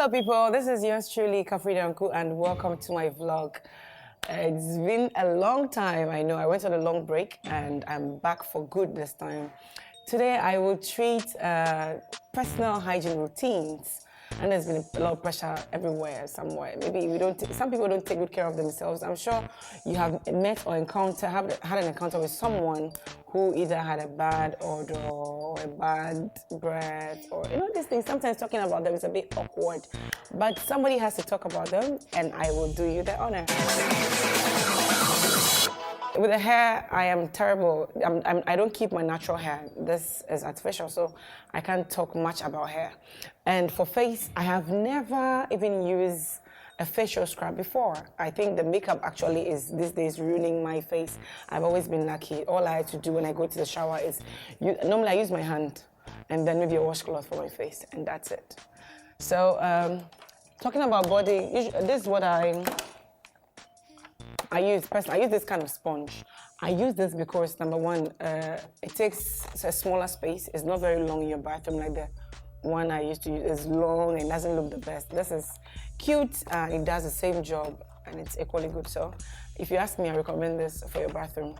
Hello people, this is yours truly, Kafui Danku, and welcome to my vlog. It's been a long time, I know. I went on a long break and I'm back for good this time. Today I will treat personal hygiene routines. And there's been a lot of pressure everywhere, somewhere. Maybe some people don't take good care of themselves. I'm sure you have met or had an encounter with someone who either had a bad odor or a bad breath or, these things. Sometimes talking about them is a bit awkward, but somebody has to talk about them and I will do you the honor. With the hair, I am terrible. I don't keep my natural hair. This is artificial, so I can't talk much about hair. And for face, I have never even used a facial scrub before. I think the makeup actually is these days ruining my face. I've always been lucky. All I have to do when I go to the shower is, normally I use my hand and then maybe a washcloth for my face, and that's it. So, talking about body, this is what I use this kind of sponge. I use this because, number one, it takes a smaller space. It's not very long in your bathroom like the one I used to use. It's long and doesn't look the best. This is cute. It does the same job and it's equally good. So if you ask me, I recommend this for your bathroom.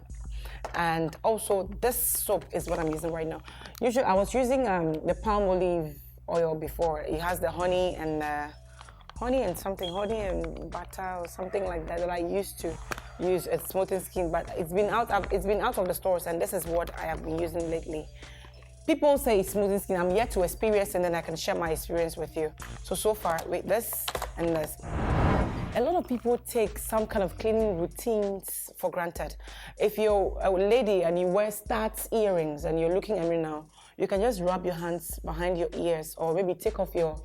And also, this soap is what I'm using right now. Usually, I was using the palm olive oil before. It has the honey and butter or something like that I used to use at Smoothing Skin, but it's been out of the stores, and this is what I have been using lately. People say it's Smoothing Skin. I'm yet to experience, and then I can share my experience with you. So far, with this and this. A lot of people take some kind of cleaning routines for granted. If you're a lady and you wear studs earrings and you're looking at me now, you can just rub your hands behind your ears or maybe take off your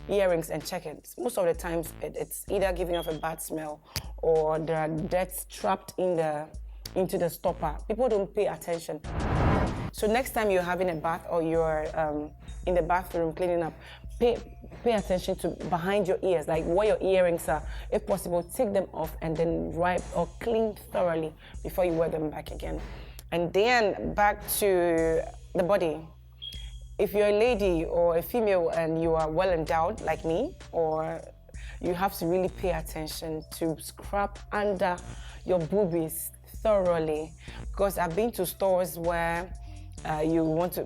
earrings and check it. Most of the times it's either giving off a bad smell or there are dirt trapped into the stopper. People don't pay attention. So next time you're having a bath or you're in the bathroom cleaning up, pay attention to behind your ears, like where your earrings are. If possible, take them off and then wipe or clean thoroughly before you wear them back again. And then back to the body. If you're a lady or a female and you are well endowed like me, or you have to really pay attention to scrub under your boobies thoroughly, because I've been to stores where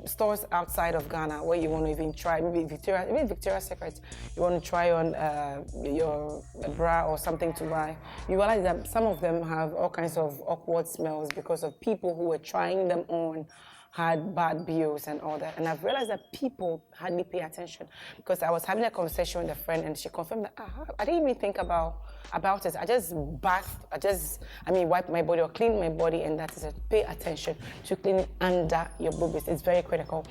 stores outside of Ghana where you want to even try, maybe Victoria's Secret, you want to try on your bra or something to buy. You realize that some of them have all kinds of awkward smells because of people who were trying them on had bad BOs and all that. And I've realized that people hardly pay attention, because I was having a conversation with a friend and she confirmed that I didn't even think about it. I just wipe my body or clean my body, and that is it. Pay attention to cleaning under your boobies. It's very critical.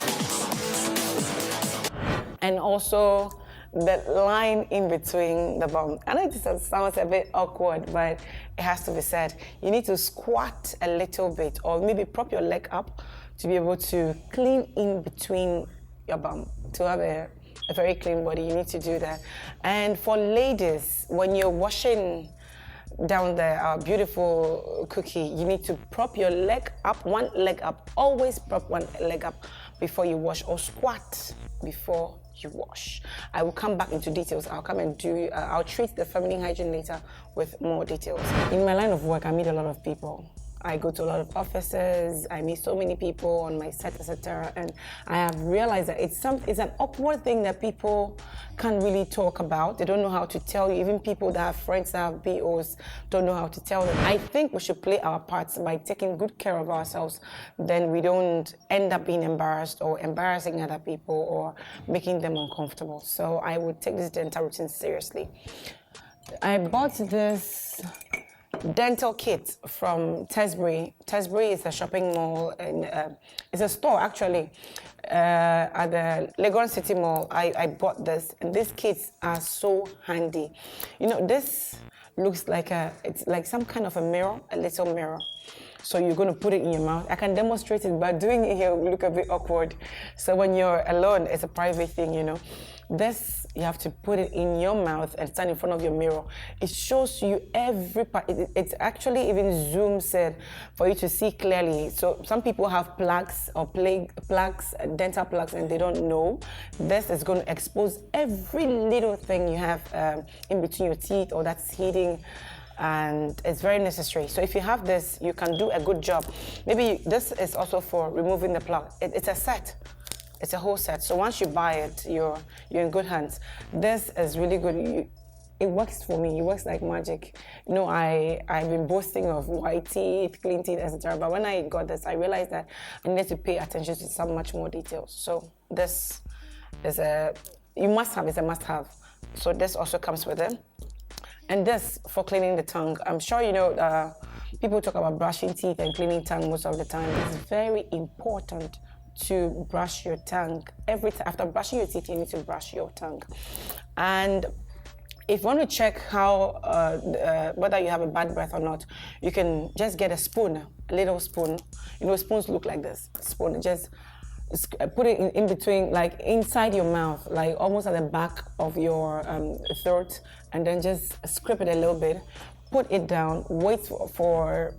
And also the line in between the bum. I know this sounds a bit awkward, but it has to be said. You need to squat a little bit or maybe prop your leg up to be able to clean in between your bum. To have a very clean body, you need to do that. And for ladies, when you're washing down the beautiful cookie, you need to prop your leg up, one leg up. Always prop one leg up before you wash, or squat before you wash. I will come back into details. I'll treat the feminine hygiene later with more details. In my line of work, I meet a lot of people. I go to a lot of offices, I meet so many people on my set, etc. And I have realized that it's an awkward thing that people can't really talk about. They don't know how to tell you. Even people that have friends that have BOs don't know how to tell them. I think we should play our parts by taking good care of ourselves. Then we don't end up being embarrassed or embarrassing other people or making them uncomfortable. So I would take this dental routine seriously. I bought this dental kit from Tesbury. Tesbury is a shopping mall, and it's a store actually at the Legon City Mall. I bought this, and these kits are so handy. This looks like it's like some kind of a mirror, a little mirror. So you're going to put it in your mouth. I can demonstrate it, but doing it here will look a bit awkward. So when you're alone, it's a private thing, This, you have to put it in your mouth and stand in front of your mirror. It shows you every part. It's actually even zooms it for you to see clearly. So some people have plaques or plaques, dental plaques, and they don't know. This is going to expose every little thing you have in between your teeth or that's hitting, and it's very necessary. So if you have this, you can do a good job. Maybe this is also for removing the plaque. It's a set. It's a whole set. So once you buy it, you're in good hands. This is really good. It works for me. It works like magic. You know, I've been boasting of white teeth, clean teeth, etc. But when I got this, I realized that I needed to pay attention to some much more details. So this is you must have. It's a must-have. So this also comes with it. And this for cleaning the tongue. I'm sure you know people talk about brushing teeth and cleaning tongue most of the time. It's very important to brush your tongue. Every time after brushing your teeth, you need to brush your tongue. And if you want to check how whether you have a bad breath or not, you can just get a spoon, a little spoon. You know, spoons look like this. Spoon, just put it in between, like inside your mouth, like almost at the back of your throat, and then just scrape it a little bit. Put it down. Wait for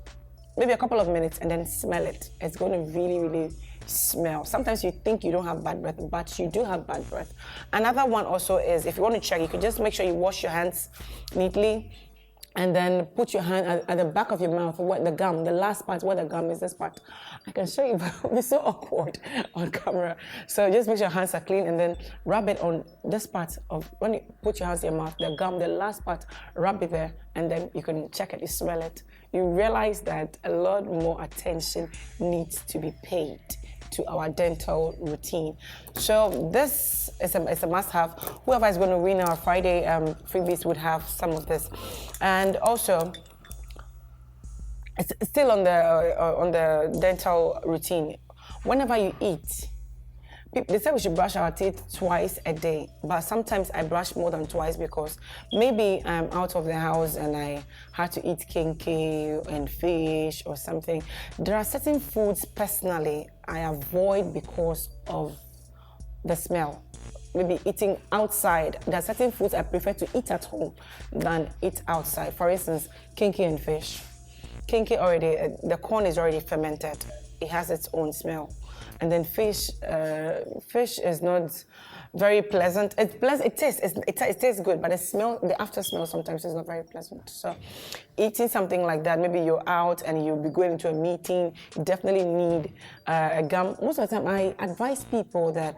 maybe a couple of minutes, and then smell it. It's going to really, really smell. Sometimes you think you don't have bad breath, but you do have bad breath. Another one also is, if you want to check, you can just make sure you wash your hands neatly, and then put your hand at the back of your mouth, where the gum, the last part where the gum is, this part. I can show you, but it'll be so awkward on camera. So just make sure your hands are clean, and then rub it on this part of, when you put your hands in your mouth, the gum, the last part, rub it there, and then you can check it, you smell it. You realize that a lot more attention needs to be paid to our dental routine. So this is a must-have. Whoever is going to win our Friday freebies would have some of this. And also, it's still on the dental routine. Whenever you eat, they say we should brush our teeth twice a day, but sometimes I brush more than twice because maybe I'm out of the house and I had to eat kinky and fish or something. There are certain foods personally I avoid because of the smell. Maybe eating outside. There are certain foods I prefer to eat at home than eat outside. For instance, kinky and fish. Kinky already, the corn is already fermented. It has its own smell. And then fish is not very pleasant. It's pleasant. It tastes good, but the after smell sometimes is not very pleasant. So, eating something like that, maybe you're out and you'll be going into a meeting, you definitely need a gum. Most of the time, I advise people that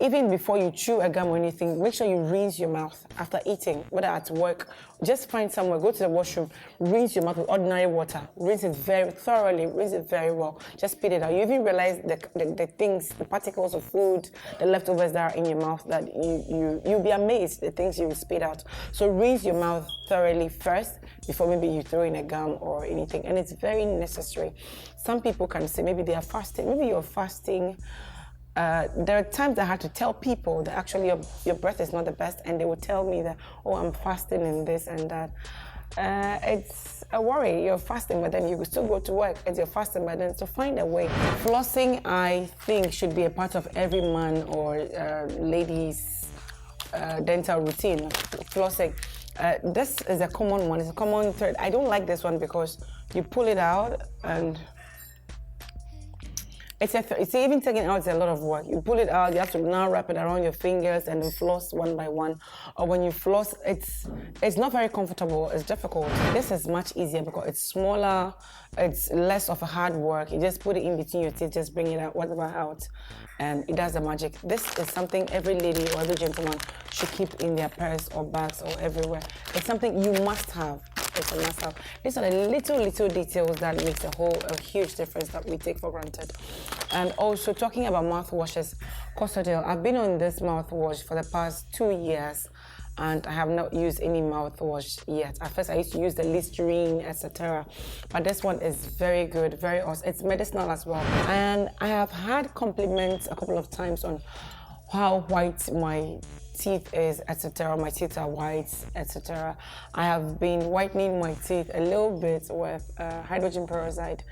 even before you chew a gum or anything, make sure you rinse your mouth after eating, whether at work. Just find somewhere, go to the washroom, rinse your mouth with ordinary water. Rinse it very thoroughly, rinse it very well. Just spit it out. You even realize the things, the particles of food, the leftovers that are in your mouth, that you'll be amazed the things you will spit out. So rinse your mouth thoroughly first before maybe you throw in a gum or anything. And it's very necessary. Some people can say maybe they are fasting. Maybe you're fasting. There are times I had to tell people that actually your breath is not the best, and they would tell me that, oh, I'm fasting and this and that. It's a worry. You're fasting, but then you could still go to work as you're fasting, but then to find a way. Flossing, I think, should be a part of every man or lady's dental routine. Flossing. This is a common one. It's a common thread. I don't like this one because you pull it out and it's even taking out is a lot of work. You pull it out, you have to now wrap it around your fingers and then floss one by one. Or when you floss, it's not very comfortable, it's difficult. This is much easier because it's smaller, it's less of a hard work. You just put it in between your teeth, just bring it out, whatever out, and it does the magic. This is something every lady or every gentleman should keep in their purse or bags or everywhere. It's something you must have. It's a must-have. These are the little details that makes a huge difference that we take for granted. And also talking about mouthwashes, Costodale. I've been on this mouthwash for the past 2 years, and I have not used any mouthwash yet. At first, I used to use the Listerine, etc. But this one is very good, very awesome. It's medicinal as well. And I have had compliments a couple of times on how white my teeth is, etc. My teeth are white, etc. I have been whitening my teeth a little bit with hydrogen peroxide.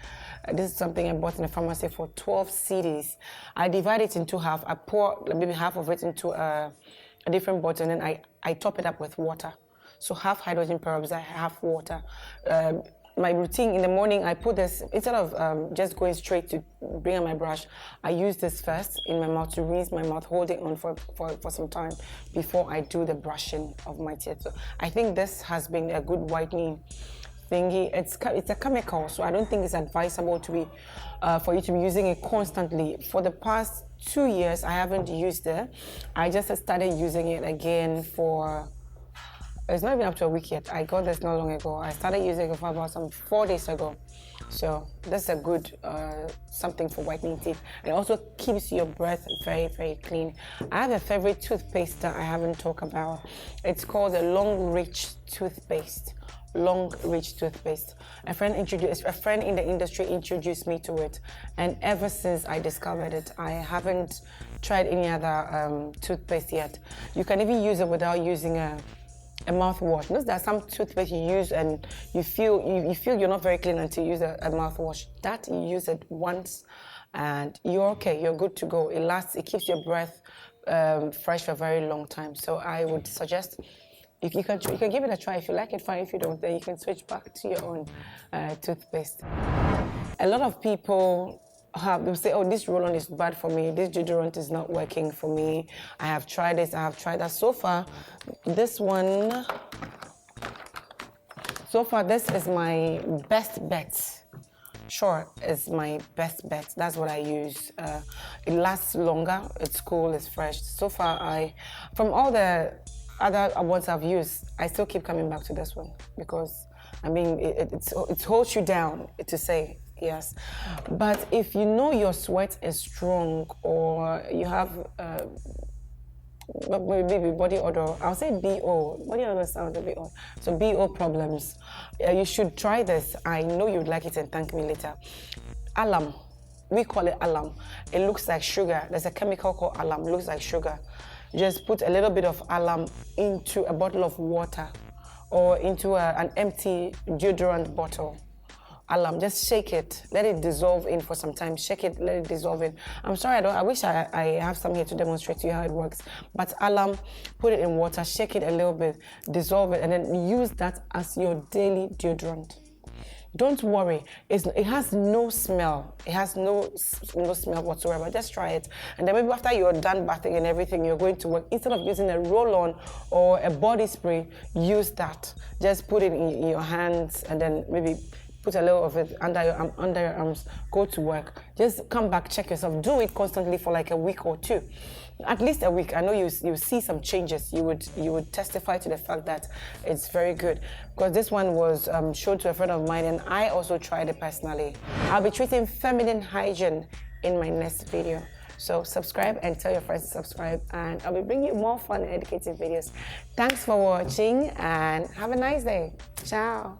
This is something I bought in the pharmacy for 12 cedis. I divide it into half. I pour maybe half of it into a a different bottle, and then I top it up with water. So half hydrogen peroxide, half water. My routine in the morning, I put this, instead of just going straight to bring out my brush, I use this first in my mouth to rinse my mouth, hold it on for some time before I do the brushing of my teeth. So I think this has been a good whitening thingy. It's a chemical, so I don't think it's advisable to be for you to be using it constantly. For the past 2 years, I haven't used it. I just started using it again for, it's not even up to a week yet. I got this not long ago. I started using it for about some 4 days ago. So this is a good something for whitening teeth. It also keeps your breath very, very clean. I have a favorite toothpaste that I haven't talked about. It's called the Long Reach toothpaste. Long Reach toothpaste. A friend in the industry introduced me to it, and ever since I discovered it, I haven't tried any other toothpaste yet. You can even use it without using a mouthwash. Notice that some toothpaste you use and you feel you're not very clean until you use a mouthwash. That you use it once and you're okay, you're good to go. It lasts, it keeps your breath fresh for a very long time. So I would suggest you can give it a try. If you like it, fine. If you don't, then you can switch back to your own toothpaste. A lot of people they'll say, oh, this roll-on is bad for me, this deodorant is not working for me, I have tried this, I have tried that. So far, this is my best bet. Sure, it's my best bet. That's what I use. It lasts longer, it's cool, it's fresh. So far, from all the other ones I've used, I still keep coming back to this one because, I mean, it holds you down, to say. Yes, but if you know your sweat is strong or you have maybe body odor, I'll say BO. Body odor sounds a bit odd. So BO problems, you should try this. I know you'd like it and thank me later. Alum, we call it alum. It looks like sugar. There's a chemical called alum. It looks like sugar. Just put a little bit of alum into a bottle of water or into an empty deodorant bottle. Alum, just shake it, let it dissolve in for some time. Shake it, let it dissolve in. I'm sorry, I wish I have some here to demonstrate to you how it works. But alum, put it in water, shake it a little bit, dissolve it, and then use that as your daily deodorant. Don't worry, it has no smell. It has no smell whatsoever. Just try it. And then maybe after you're done bathing and everything, you're going to work. Instead of using a roll-on or a body spray, use that. Just put it in your hands and then maybe put a little of it under your arms, go to work. Just come back, check yourself. Do it constantly for like a week or two. At least a week. I know you see some changes. You would testify to the fact that it's very good. Because this one was shown to a friend of mine and I also tried it personally. I'll be treating feminine hygiene in my next video. So subscribe and tell your friends to subscribe, and I'll be bringing you more fun and educative videos. Thanks for watching and have a nice day. Ciao.